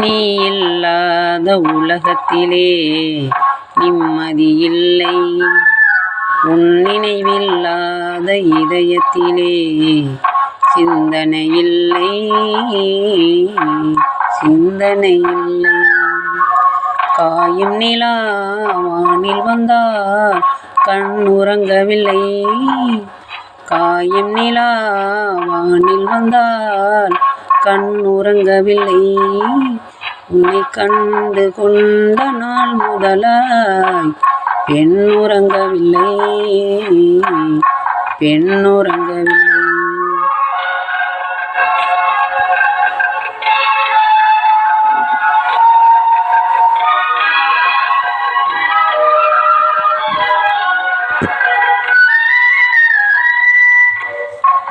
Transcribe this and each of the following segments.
நீ இல்லாத உலகத்திலே நிம்மதியில்லை. உன் நினைவில்லாத இதயத்திலே சிந்தனையில்லை, சிந்தனையில்லை. காயும் நிலா வானில் வந்தால் கண்ணுறங்கவில்லை. காயும் நிலா வானில் வந்தால் கண்ணுறங்கவில்லை. உன்னை கண்டு கொண்ட நாள் முதலாய் பெண்ணுறங்கவில்லை, பெண்ணுறங்கவில்லை.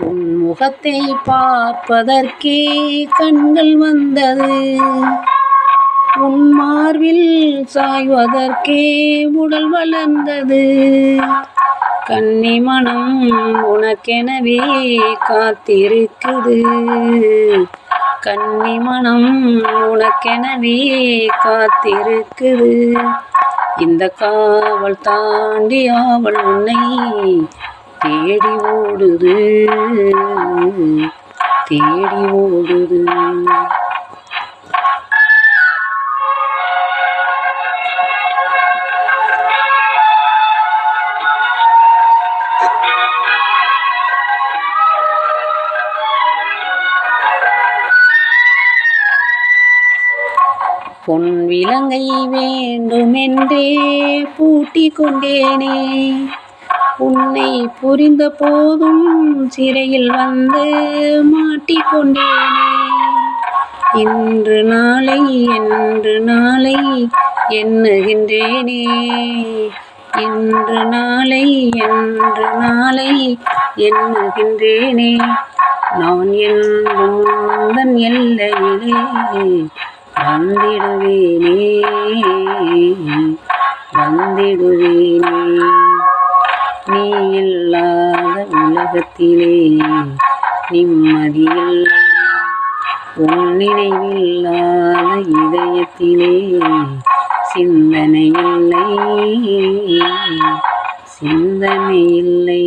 உன் முகத்தை பார்ப்பதற்கே கண்கள் வந்தது. உன் மார்பில் சாய்வதற்கே உடல் வளர்ந்தது. கன்னி மனம் உனக்கெனவே காத்திருக்குது. கன்னி மனம் உனக்கெனவே காத்திருக்குது. இந்த காவல் தாண்டி அவள் உன்னை தேடி ஓடுது, தேடி ஓடுது. பொன் விலங்கை வேண்டுமென்றே பூட்டிக் கொண்டேனே. உன்னை புரிந்த போதும் சிறையில் வந்து மாட்டிக்கொண்டேனே. இன்று நாளை என்று நாளை எண்ணுகின்றேனே. இன்று நாளை என்று நாளை எண்ணுகின்றேனே. நான் என்றும் உந்தன் எல்லையிலே வந்திடுவேனே, வந்திடுவேனே. நீ இல்லாத உலகத்திலே நிம்மதியில்லை. உன் நினைவில்லாத இதயத்திலே சிந்தனையில்லை, சிந்தனையில்லை.